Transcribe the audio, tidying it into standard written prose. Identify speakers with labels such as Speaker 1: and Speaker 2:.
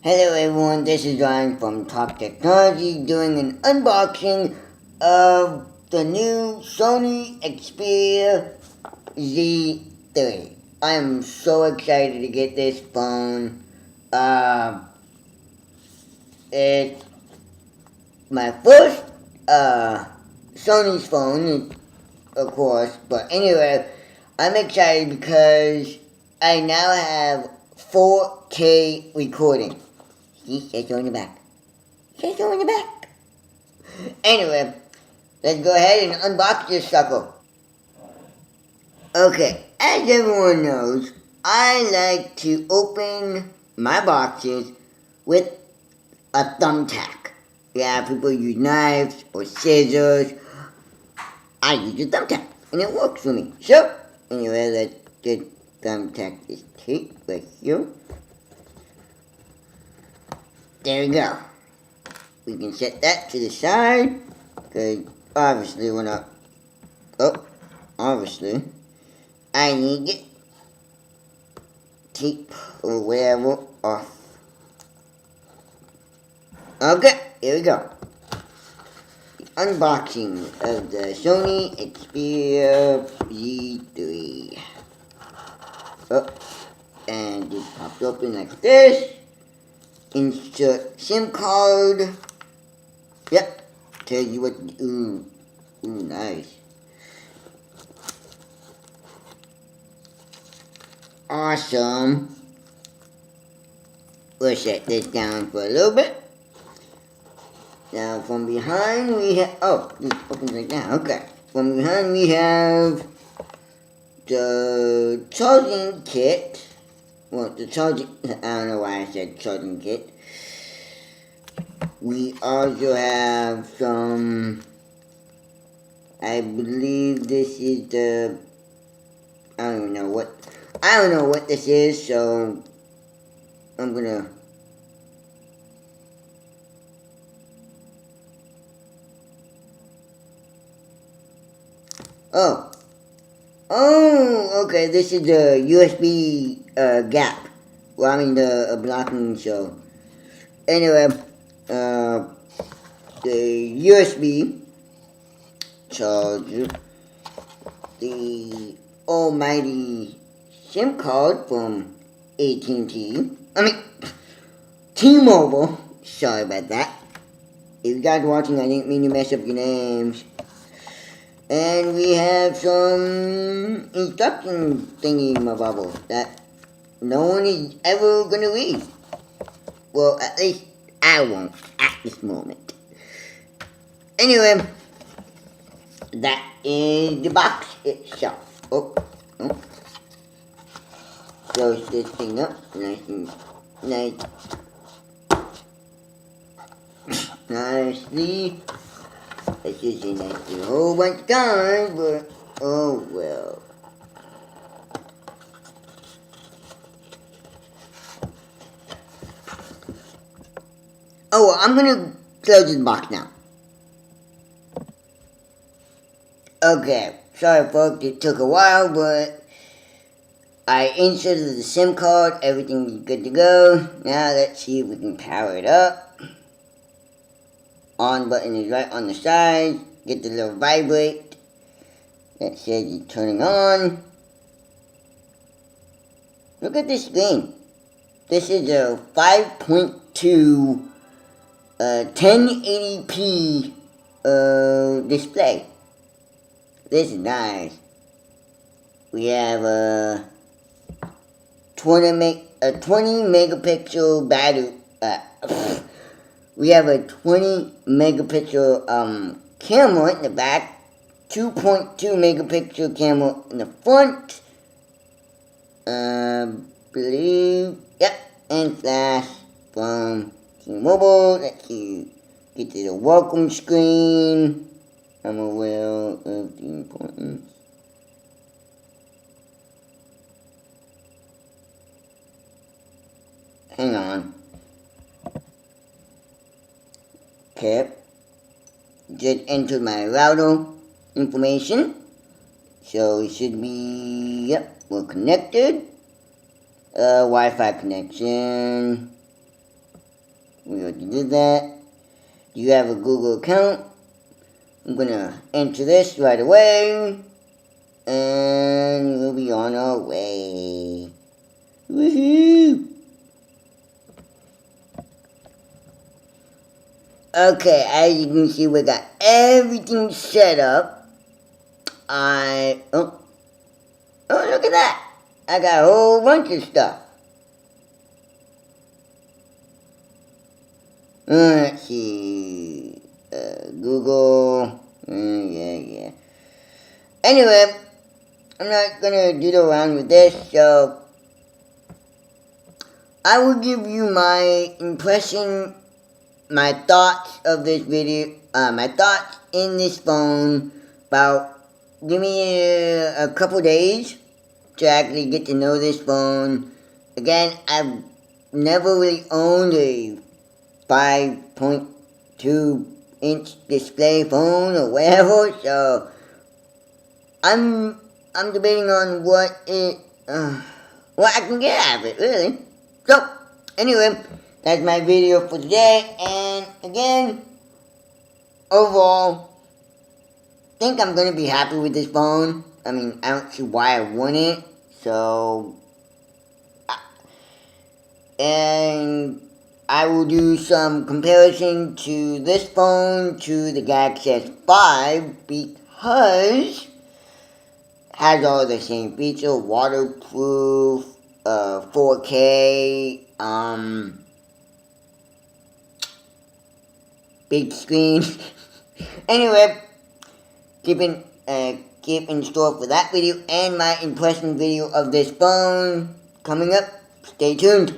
Speaker 1: Hello everyone, this is Ryan from Top Technology doing an unboxing of the new Sony Xperia Z3. I am so excited to get this phone. It's my first Sony's phone, of course, but anyway, I'm excited because I now have 4K recording. See, says so in the back. Says so in the back. Anyway, let's go ahead and unbox this sucker. Okay, as everyone knows, I like to open my boxes with a thumbtack. Yeah, people use knives or scissors. I use a thumbtack, and it works for me. So, anyway, let's just thumbtack this tape right here. There we go. We can set that to the side, because obviously we're not, obviously, I need to get tape or whatever off. Okay, here we go. The unboxing of the Sony Xperia Z3. And it pops open like this. Insert SIM card. Yep. Tell you what. Ooh, nice. Awesome. We'll set this down for a little bit. Now from behind we have. This opens like that. Okay. From behind we have the charging kit. Well, I don't know why I said charging kit. We also have some, I believe this is the, I don't know what this is, so I'm gonna, okay, this is the USB gap. Well, I mean the blocking, so anyway, the USB charger, the almighty SIM card from AT&T, T-Mobile, sorry about that. If you guys are watching, I didn't mean to mess up your names. And we have some instruction thingy-mabobble that no one is ever gonna read. Well, at least I won't at this moment. Anyway, that is the box itself. Close this thing up nicely. It's just a nice little whole bunch of guns, but oh well. Oh, well, I'm gonna close this box now. Okay, sorry folks, it took a while, but I inserted the SIM card, everything is good to go. Now let's see if we can power it up. On button is right on the side. Get the little vibrate that says it's turning on. Look at this screen. This is a 5.2 1080p display. This is nice. We have a 20 megapixel battery. We have a 20 megapixel camera in the back, 2.2 megapixel camera in the front. And flash from T-Mobile. Let's see, get to the welcome screen. I'm aware of the importance. Hang on. Okay. Just enter my router information. So it should be, we're connected. Wi-Fi connection. We already did that. Do you have a Google account? I'm gonna enter this right away. And we'll be on our way. Woohoo! Okay, as you can see, we got everything set up. Oh, look at that! I got a whole bunch of stuff. Let's see. Google. Yeah. Anyway, I'm not gonna doodle around with this, so I will give you my impression, my thoughts of this video, my thoughts in this phone. Give me a couple days to actually get to know this phone. Again, I've never really owned a 5.2 inch display phone or whatever, so I'm debating on what I can get out of it, really. So, anyway, that's my video for today, and again, overall, I think I'm gonna be happy with this phone. I mean, I don't see why I wouldn't, so, and I will do some comparison to this phone to the Galaxy S5 because it has all the same features, waterproof, 4K, big screen. Anyway, keep in store for that video and my impression video of this phone coming up. Stay tuned.